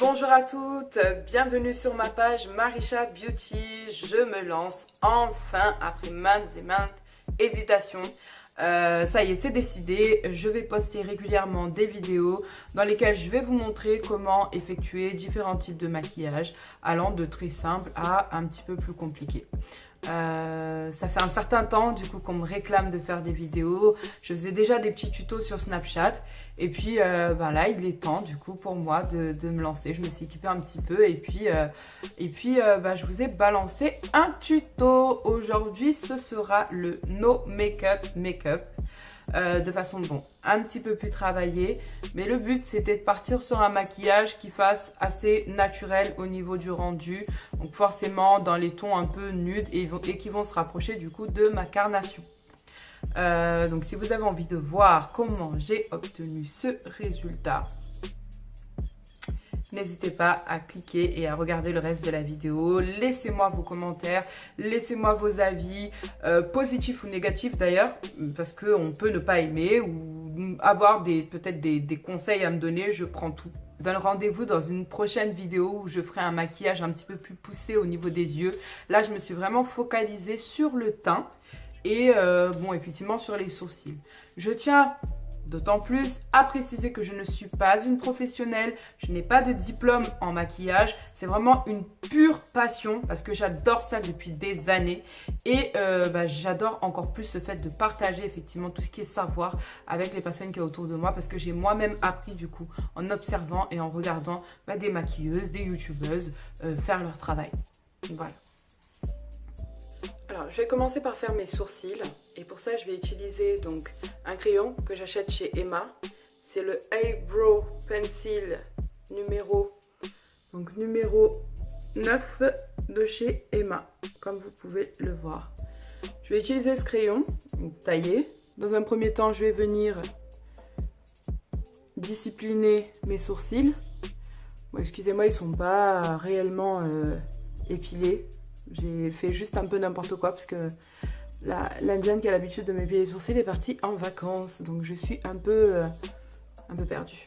Bonjour à toutes, bienvenue sur ma page Marisha Beauty. Je me lance enfin après maintes et maintes hésitations. Ça y est, c'est décidé, je vais poster régulièrement des vidéos dans lesquelles je vais vous montrer comment effectuer différents types de maquillage, allant de très simple à un petit peu plus compliqué. Ça fait un certain temps du coup qu'on me réclame de faire des vidéos. Je faisais déjà des petits tutos sur Snapchat et puis là il est temps du coup pour moi de me lancer. Je me suis équipée un petit peu et puis je vous ai balancé un tuto. Aujourd'hui ce sera le No Make-up de façon un petit peu plus travaillée, mais le but c'était de partir sur un maquillage qui fasse assez naturel au niveau du rendu, donc forcément dans les tons un peu nudes et qui vont se rapprocher du coup de ma carnation. Donc si vous avez envie de voir comment j'ai obtenu ce résultat, n'hésitez pas à cliquer et à regarder le reste de la vidéo. Laissez-moi vos commentaires, laissez-moi vos avis, positifs ou négatifs d'ailleurs, parce qu'on peut ne pas aimer ou avoir peut-être des conseils à me donner, je prends tout. Je vous donne rendez-vous dans une prochaine vidéo où je ferai un maquillage un petit peu plus poussé au niveau des yeux. Là, je me suis vraiment focalisée sur le teint et effectivement sur les sourcils. Je tiens d'autant plus à préciser que je ne suis pas une professionnelle, je n'ai pas de diplôme en maquillage, c'est vraiment une pure passion parce que j'adore ça depuis des années et j'adore encore plus le fait de partager effectivement tout ce qui est savoir avec les personnes qui sont autour de moi parce que j'ai moi-même appris du coup en observant et en regardant des maquilleuses, des youtubeuses faire leur travail. Voilà. Alors, je vais commencer par faire mes sourcils et pour ça, je vais utiliser donc un crayon que j'achète chez Emma. C'est le Eyebrow Pencil numéro 9 de chez Emma, comme vous pouvez le voir. Je vais utiliser ce crayon taillé. Dans un premier temps, je vais venir discipliner mes sourcils. Bon, excusez-moi, ils ne sont pas réellement épilés. J'ai fait juste un peu n'importe quoi parce que l'indienne qui a l'habitude de m'épiler les sourcils est partie en vacances. Donc je suis un peu perdue.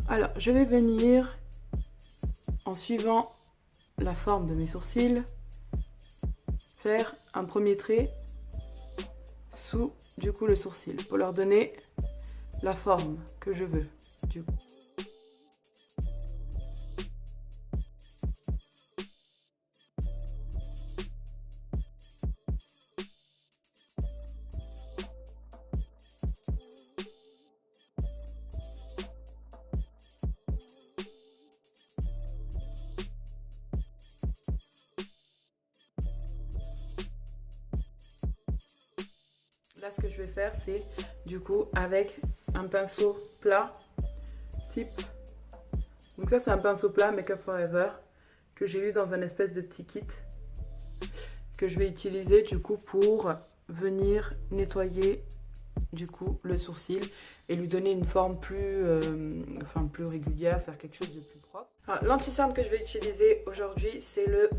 Alors je vais venir en suivant la forme de mes sourcils faire un premier trait sous du coup le sourcil pour leur donner la forme que je veux du coup. Là, ce que je vais faire, c'est du coup avec un pinceau plat type. Donc ça, c'est un pinceau plat Make Up Forever que j'ai eu dans un espèce de petit kit que je vais utiliser du coup pour venir nettoyer du coup le sourcil et lui donner une forme plus régulière, faire quelque chose de plus propre. L'anti-cerne que je vais utiliser aujourd'hui, c'est le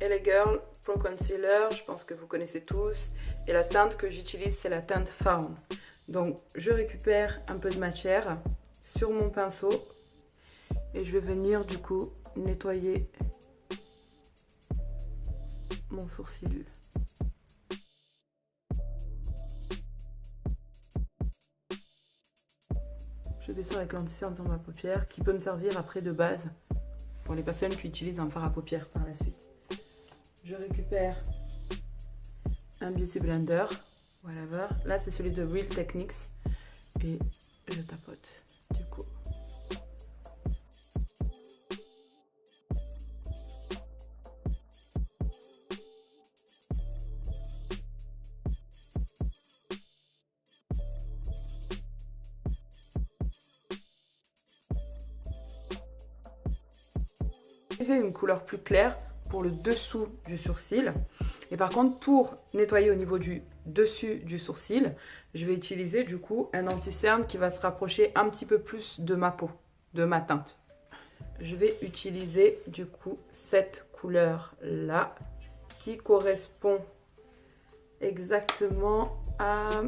LA Girl Pro Concealer, je pense que vous connaissez tous. Et la teinte que j'utilise, c'est la teinte Fawn. Donc, je récupère un peu de matière sur mon pinceau et je vais venir du coup nettoyer mon sourcil. Je descends avec l'anti-cerne sur ma paupière qui peut me servir après de base pour les personnes qui utilisent un fard à paupières par la suite. Je récupère un Beauty Blender, voilà. Là c'est celui de Real Techniques et je tapote du coup. J'ai une couleur plus claire pour le dessous du sourcil. Et par contre, pour nettoyer au niveau du dessus du sourcil, je vais utiliser du coup un anti-cerne qui va se rapprocher un petit peu plus de ma peau, de ma teinte. Je vais utiliser du coup cette couleur là qui correspond exactement à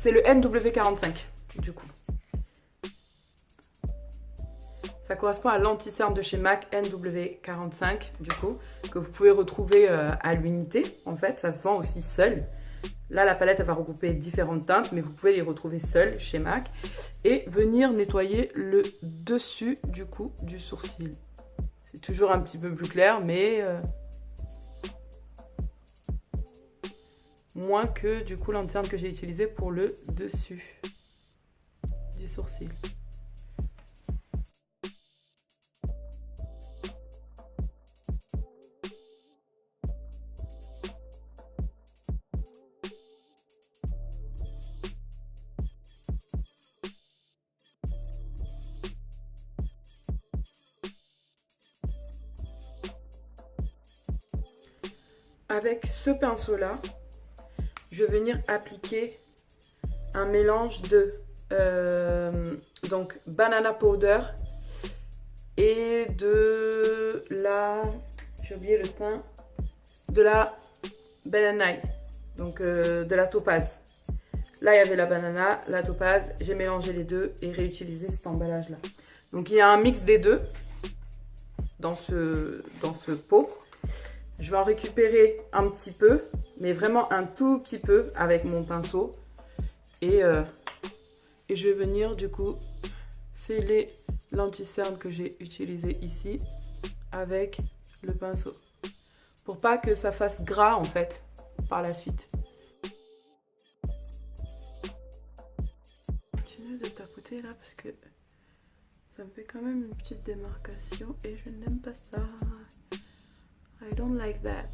C'est le NW45 du coup. Ça correspond à l'anti-cerne de chez MAC NW45 du coup, que vous pouvez retrouver à l'unité en fait, ça se vend aussi seul. Là la palette elle va regrouper différentes teintes mais vous pouvez les retrouver seules chez MAC. Et venir nettoyer le dessus du coup du sourcil. C'est toujours un petit peu plus clair mais moins que du coup l'anti-cerne que j'ai utilisé pour le dessus du sourcil. Avec ce pinceau là, je vais venir appliquer un mélange de donc banana powder et de la, j'ai oublié le teint, de la banana, donc de la topaze. Là il y avait la banana, la topaze, j'ai mélangé les deux et réutilisé cet emballage là. Donc il y a un mix des deux dans ce pot. Je vais en récupérer un petit peu, mais vraiment un tout petit peu avec mon pinceau. Et je vais venir du coup sceller l'anti-cerne que j'ai utilisé ici avec le pinceau. Pour pas que ça fasse gras en fait par la suite. Continue de tapoter là parce que ça me fait quand même une petite démarcation et je n'aime pas ça. I don't like that.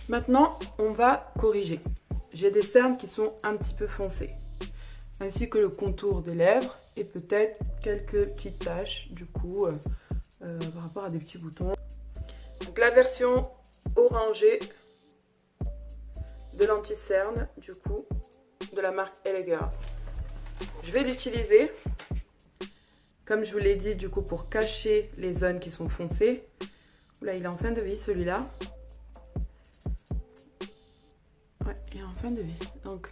Maintenant, on va corriger. J'ai des cernes qui sont un petit peu foncées, ainsi que le contour des lèvres et peut-être quelques petites taches du coup par rapport à des petits boutons. Donc la version orangée de l'anti-cerne du coup de la marque Elegir. Je vais l'utiliser, comme je vous l'ai dit, du coup, pour cacher les zones qui sont foncées. Là, il est en fin de vie, celui-là. Ouais, il est en fin de vie. Donc,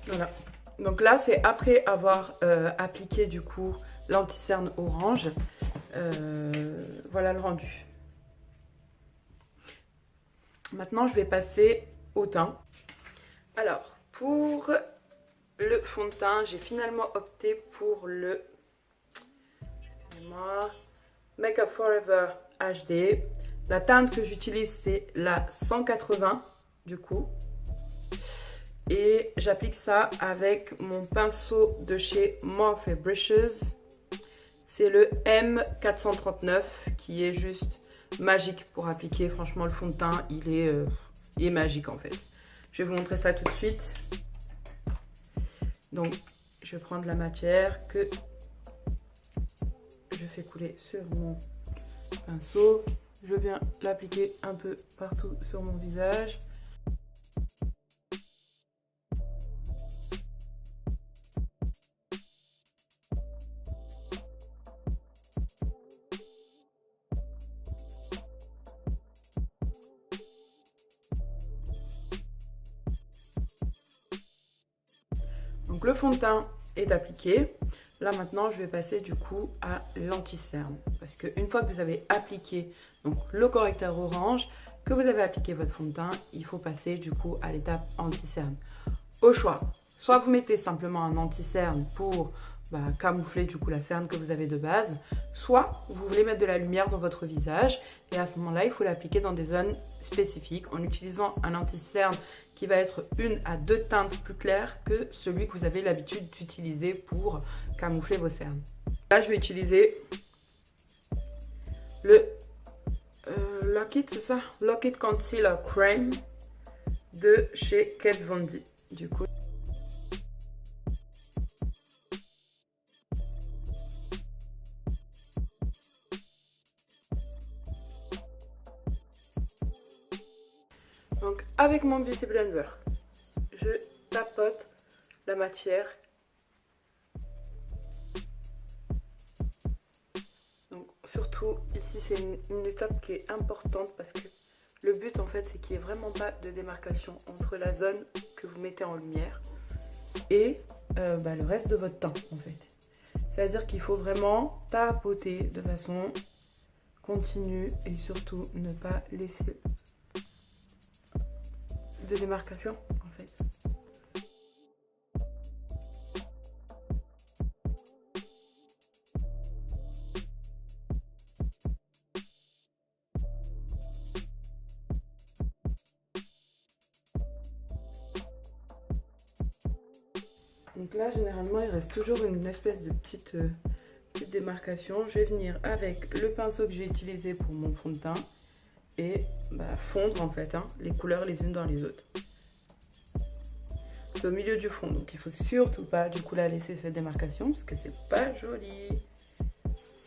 voilà. Donc là, c'est après avoir appliqué du coup l'anti-cerne orange. Voilà le rendu. Maintenant, je vais passer au teint. Alors, pour le fond de teint, j'ai finalement opté pour le, excusez-moi, Make Up For Ever HD. La teinte que j'utilise, c'est la 180 du coup. Et j'applique ça avec mon pinceau de chez Morphe Brushes. C'est le M439 qui est juste magique pour appliquer. Franchement, le fond de teint, il est magique en fait. Je vais vous montrer ça tout de suite. Donc, je vais prendre la matière que je fais couler sur mon pinceau. Je viens l'appliquer un peu partout sur mon visage. Donc le fond de teint est appliqué. Là maintenant je vais passer du coup à l'anti-cerne. Parce qu'une fois que vous avez appliqué donc, le correcteur orange, que vous avez appliqué votre fond de teint, il faut passer du coup à l'étape anti-cerne. Au choix, soit vous mettez simplement un anti-cerne pour camoufler du coup la cerne que vous avez de base, soit vous voulez mettre de la lumière dans votre visage et à ce moment-là il faut l'appliquer dans des zones spécifiques en utilisant un anti-cerne qui va être 1 à 2 teintes plus claires que celui que vous avez l'habitude d'utiliser pour camoufler vos cernes. Là je vais utiliser le Lock It, c'est ça? Lock It Concealer Cream de chez Kat Von D. Du coup. Donc avec mon Beauty Blender, je tapote la matière. Donc surtout ici c'est une étape qui est importante parce que le but en fait c'est qu'il n'y ait vraiment pas de démarcation entre la zone que vous mettez en lumière et le reste de votre teint en fait. C'est-à-dire qu'il faut vraiment tapoter de façon continue et surtout ne pas laisser de démarcation en fait. Donc là généralement il reste toujours une espèce de petite démarcation. Je vais venir avec le pinceau que j'ai utilisé pour mon fond de teint et fondre en fait les couleurs les unes dans les autres. C'est au milieu du front, donc il faut surtout pas du coup la laisser cette démarcation parce que c'est pas joli.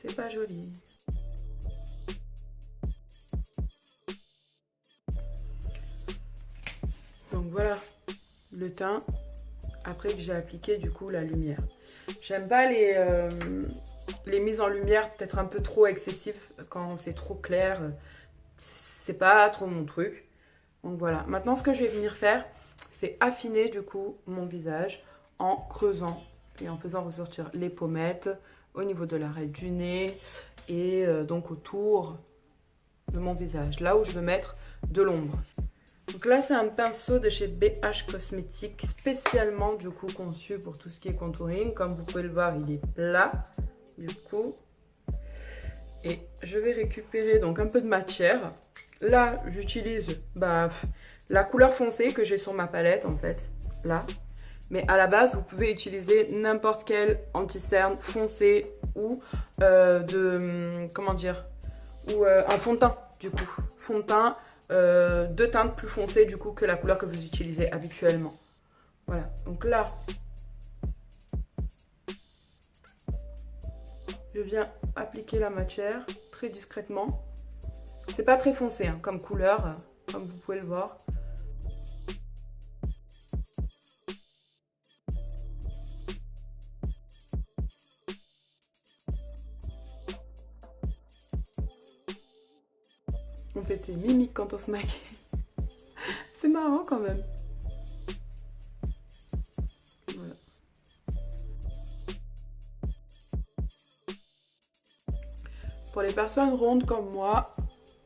C'est pas joli. Donc voilà le teint après que j'ai appliqué du coup la lumière. J'aime pas les mises en lumière peut-être un peu trop excessives quand c'est trop clair. C'est pas trop mon truc. Donc voilà. Maintenant ce que je vais venir faire, c'est affiner du coup mon visage en creusant et en faisant ressortir les pommettes au niveau de l'arête du nez et donc autour de mon visage, là où je veux mettre de l'ombre. Donc là c'est un pinceau de chez BH Cosmetics spécialement du coup conçu pour tout ce qui est contouring. Comme vous pouvez le voir il est plat du coup. Et je vais récupérer donc un peu de matière. Là j'utilise la couleur foncée que j'ai sur ma palette en fait, là. Mais à la base vous pouvez utiliser n'importe quel anti-cerne foncé ou un fond de teint du coup. Fond de teint de teinte plus foncée du coup que la couleur que vous utilisez habituellement. Voilà, donc là je viens appliquer la matière très discrètement. C'est pas très foncé comme couleur, comme vous pouvez le voir. On fait des mimiques quand on se maquille. C'est marrant quand même. Voilà. Pour les personnes rondes comme moi,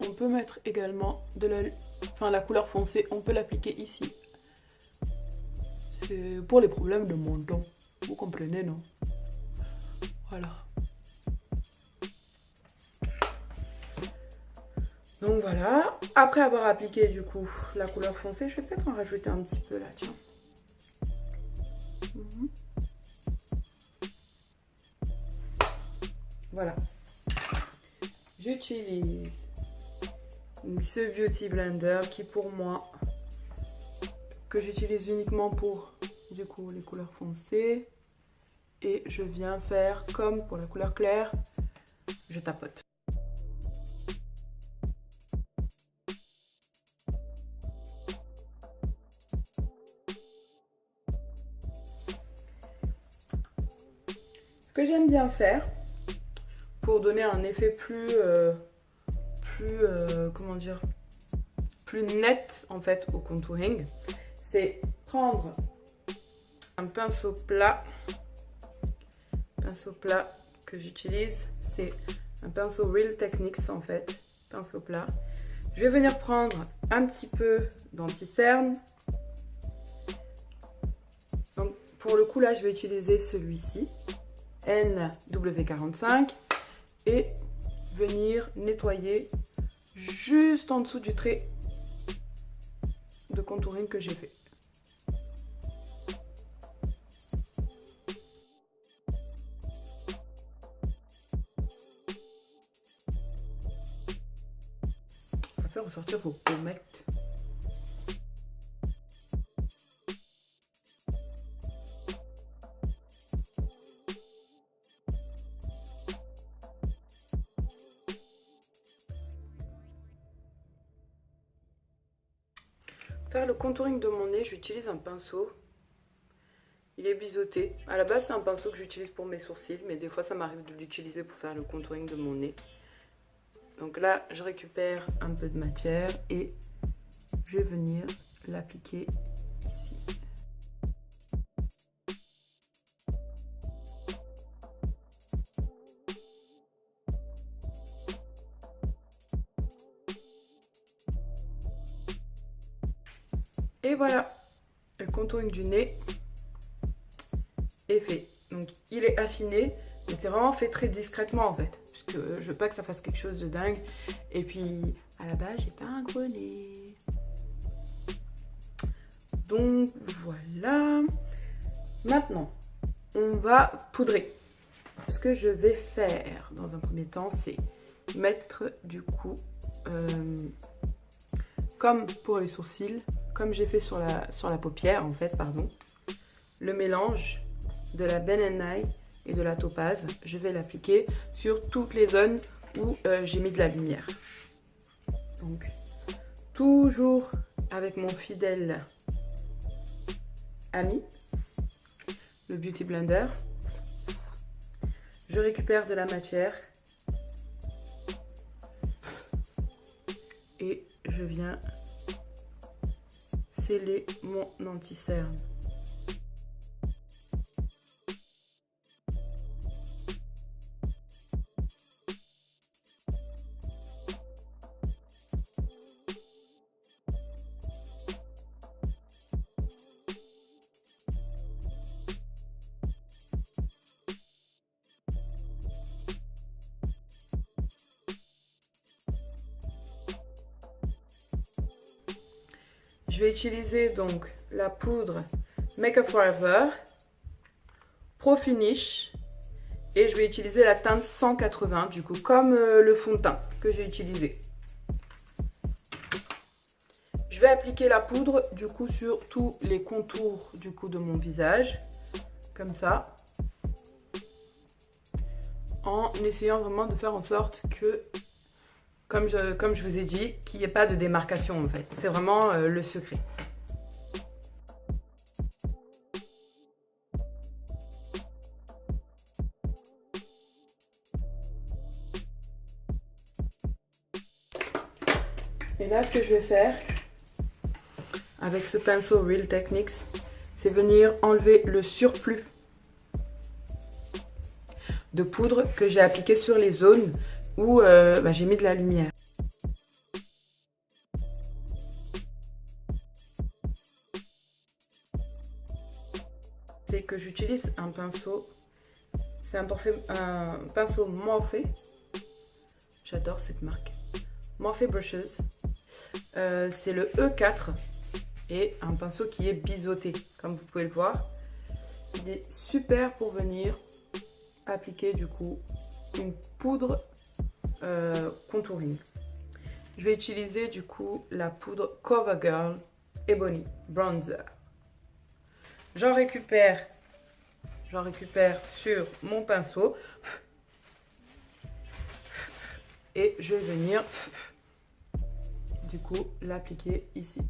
on peut mettre également de la couleur foncée, on peut l'appliquer ici. C'est pour les problèmes de menton. Vous comprenez, non? Voilà. Donc voilà, après avoir appliqué du coup la couleur foncée, je vais peut-être en rajouter un petit peu là, tiens. Voilà. J'utilise ce Beauty Blender qui pour moi, que j'utilise uniquement pour du coup les couleurs foncées. Et je viens faire comme pour la couleur claire, je tapote. Ce que j'aime bien faire pour donner un effet plus net en fait au contouring, c'est prendre un pinceau plat que j'utilise, c'est un pinceau Real Techniques en fait, pinceau plat. Je vais venir prendre un petit peu d'anti-cerne. Donc pour le coup là je vais utiliser celui-ci, NW45, et venir nettoyer juste en dessous du trait de contouring que j'ai fait. Ça fait ressortir vos pommettes. faire le contouring de mon nez, j'utilise un pinceau. Il est biseauté. À la base, c'est un pinceau que j'utilise pour mes sourcils, mais des fois, ça m'arrive de l'utiliser pour faire le contouring de mon nez. Donc là, je récupère un peu de matière et je vais venir l'appliquer ici. Et voilà, le contouring du nez est fait. Donc il est affiné, mais c'est vraiment fait très discrètement en fait. Parce que je veux pas que ça fasse quelque chose de dingue. Et puis à la base, j'ai pas un gros nez. Donc voilà. Maintenant, on va poudrer. Ce que je vais faire dans un premier temps, c'est mettre du coup, comme pour les sourcils, comme j'ai fait sur la paupière en fait, pardon, le mélange de la Ben & Nye et de la Topaz, je vais l'appliquer sur toutes les zones où j'ai mis de la lumière. Donc, toujours avec mon fidèle ami, le Beauty Blender, je récupère de la matière et je viens sceller mon anti-cerne. Je vais utiliser donc la poudre Make Up Forever Pro Finish et je vais utiliser la teinte 180 du coup comme le fond de teint que j'ai utilisé. Je vais appliquer la poudre du coup sur tous les contours du coup de mon visage comme ça, en essayant vraiment de faire en sorte que comme je vous ai dit, qu'il n'y ait pas de démarcation en fait. C'est vraiment le secret. Et là, ce que je vais faire avec ce pinceau Real Techniques, c'est venir enlever le surplus de poudre que j'ai appliqué sur les zones où j'ai mis de la lumière. C'est que j'utilise un pinceau, c'est un pinceau Morphe. J'adore cette marque. Morphe Brushes. C'est le E4 et un pinceau qui est biseauté, comme vous pouvez le voir. Il est super pour venir appliquer du coup une poudre contouring. Je vais utiliser du coup la poudre CoverGirl Ebony Bronzer. J'en récupère sur mon pinceau et je vais venir du coup l'appliquer ici.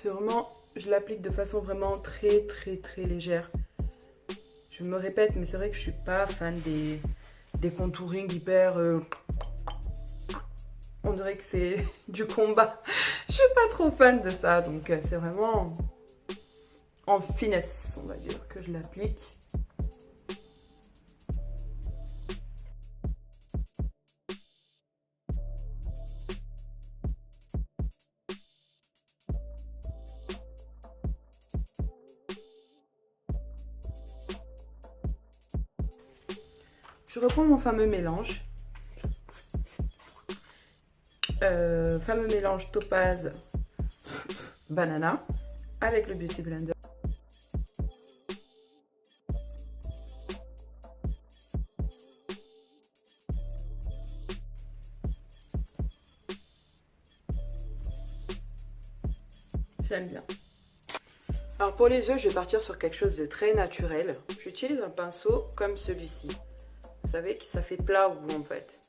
C'est vraiment, je l'applique de façon vraiment très légère. Je me répète, mais c'est vrai que je suis pas fan des contourings hyper... on dirait que c'est du combat. Je suis pas trop fan de ça, donc c'est vraiment en finesse, on va dire, que je l'applique. Je reprends mon fameux mélange. Fameux mélange Topaz Banana avec le Beauty Blender. J'aime bien. Alors pour les yeux, je vais partir sur quelque chose de très naturel. J'utilise un pinceau comme celui-ci. savez, que ça fait plat au goût en fait.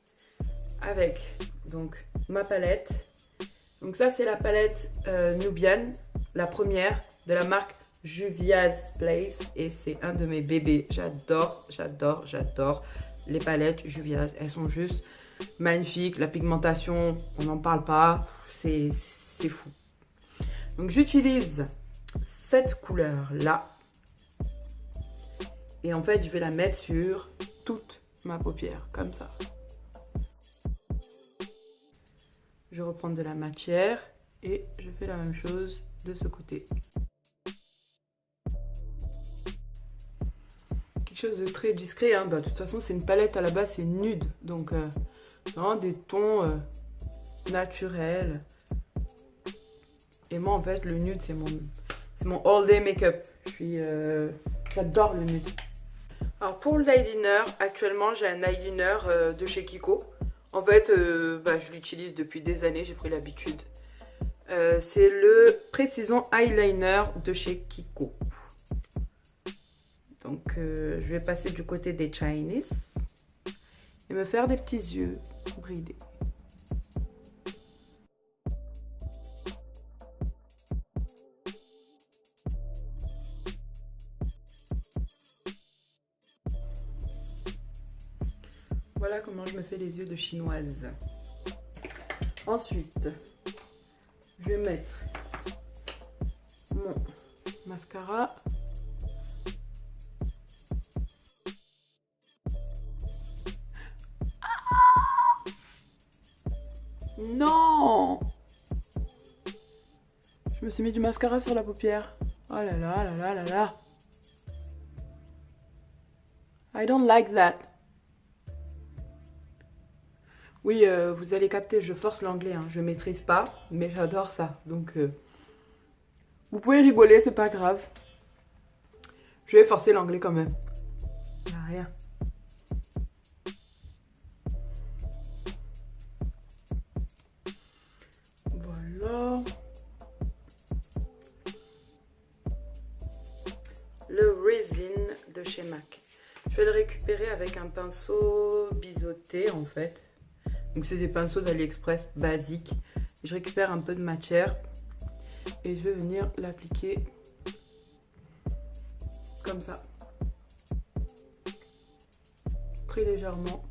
Avec donc ma palette. Donc ça c'est la palette Nubian, la première de la marque Juvia's Place. Et c'est un de mes bébés. J'adore, j'adore, j'adore les palettes Juvia's. Elles sont juste magnifiques. La pigmentation, on n'en parle pas. C'est fou. Donc j'utilise cette couleur là. Et en fait je vais la mettre sur toute ma paupière, comme ça. Je reprends de la matière et je fais la même chose de ce côté. Quelque chose de très discret, hein. Bah, de toute façon c'est une palette à la base, c'est nude. Donc vraiment des tons naturels. Et moi en fait le nude c'est mon all day make-up. J'adore le nude. Alors pour le l'eyeliner, actuellement j'ai un eyeliner de chez Kiko. En fait, je l'utilise depuis des années, j'ai pris l'habitude. C'est le Precision Eyeliner de chez Kiko. Donc, je vais passer du côté des Chinese et me faire des petits yeux bridés. Voilà comment je me fais les yeux de chinoise. Ensuite, je vais mettre mon mascara. Non! Je me suis mis du mascara sur la paupière. Oh là là là là là là. I don't like that. Oui, vous allez capter, je force l'anglais, hein. Je maîtrise pas, mais j'adore ça. Donc, vous pouvez rigoler, c'est pas grave. Je vais forcer l'anglais quand même. Y a rien. Voilà. Le resin de chez MAC. Je vais le récupérer avec un pinceau biseauté en fait. Donc c'est des pinceaux d'AliExpress basiques. Je récupère un peu de matière et je vais venir l'appliquer comme ça. Très légèrement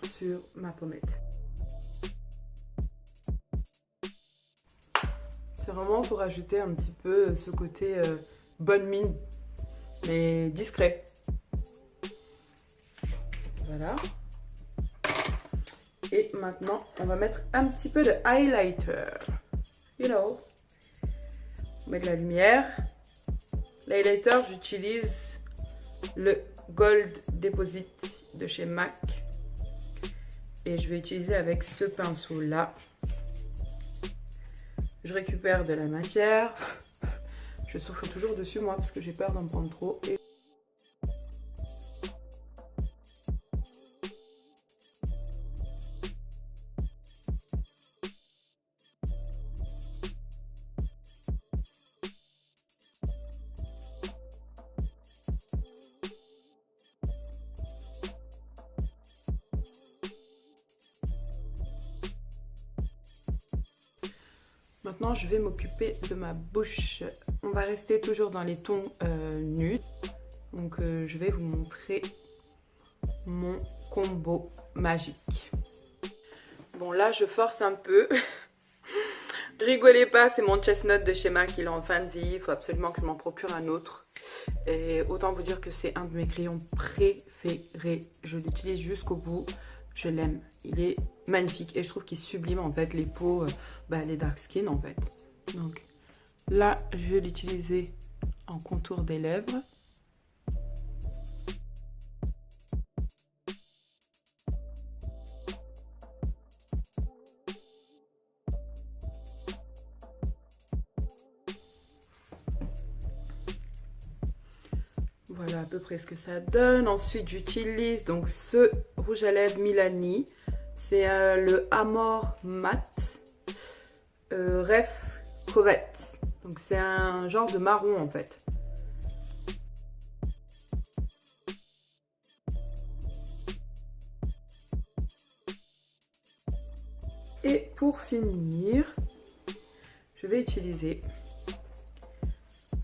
sur ma pommette. C'est vraiment pour ajouter un petit peu ce côté bonne mine, mais discret. Voilà. Et maintenant, on va mettre un petit peu de highlighter. You know. On met de la lumière. L'highlighter, j'utilise le Gold Deposit de chez MAC. Et je vais utiliser avec ce pinceau-là. Je récupère de la matière. Je souffle toujours dessus, moi, parce que j'ai peur d'en prendre trop. Et maintenant, je vais m'occuper de ma bouche. On va rester toujours dans les tons nudes. Donc, je vais vous montrer mon combo magique. Bon, là, je force un peu. Rigolez pas, c'est mon chestnut de chez MAC. Il est en fin de vie. Il faut absolument que je m'en procure un autre. Et autant vous dire que c'est un de mes crayons préférés. Je l'utilise jusqu'au bout. Je l'aime. Il est magnifique et je trouve qu'il sublime en fait les peaux, les dark skin en fait. Donc là, je vais l'utiliser en contour des lèvres. Voilà à peu près ce que ça donne. Ensuite, j'utilise donc ce rouge à lèvres Milani. C'est le Amor Mat Ref Crevette. Donc c'est un genre de marron en fait. Et pour finir, je vais utiliser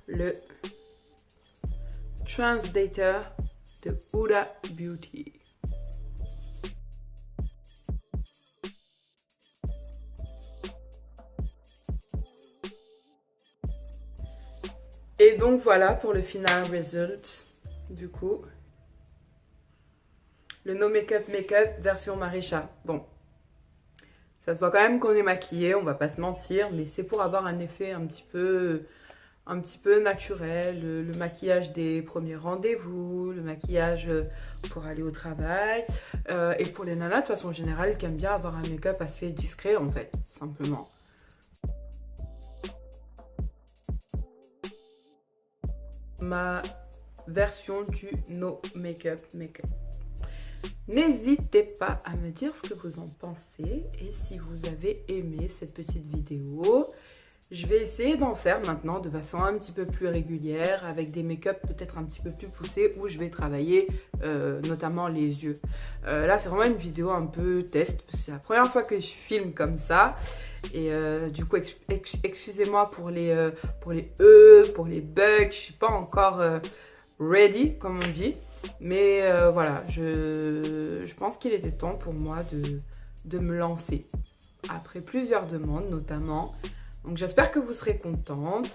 le Transdater de Huda Beauty. Et donc voilà pour le final result. Du coup, le No Makeup Makeup version Marisha. Bon, ça se voit quand même qu'on est maquillé, on va pas se mentir, mais c'est pour avoir un effet un petit peu naturel, le maquillage des premiers rendez-vous, le maquillage pour aller au travail, et pour les nanas de façon générale qui aiment bien avoir un make-up assez discret en fait, simplement. Ma version du No Makeup Makeup. N'hésitez pas à me dire ce que vous en pensez et si vous avez aimé cette petite vidéo. Je vais essayer d'en faire maintenant de façon un petit peu plus régulière avec des make-up peut-être un petit peu plus poussés où je vais travailler notamment les yeux. Là c'est vraiment une vidéo un peu test parce que c'est la première fois que je filme comme ça et du coup excusez-moi pour les pour les bugs, je suis pas encore ready comme on dit, mais voilà, je pense qu'il était temps pour moi de me lancer après plusieurs demandes notamment. Donc j'espère que vous serez contente.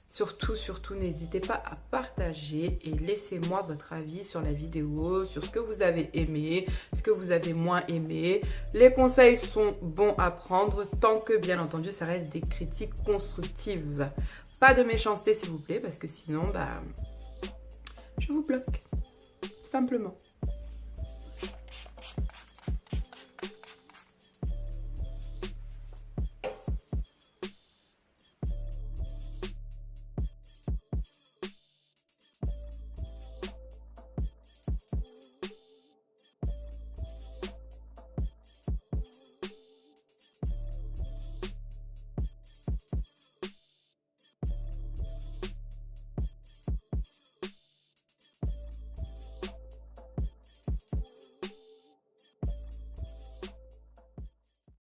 Surtout, n'hésitez pas à partager et laissez-moi votre avis sur la vidéo, sur ce que vous avez aimé, ce que vous avez moins aimé. Les conseils sont bons à prendre tant que, bien entendu, ça reste des critiques constructives. Pas de méchanceté, s'il vous plaît, parce que sinon, bah, je vous bloque. Simplement.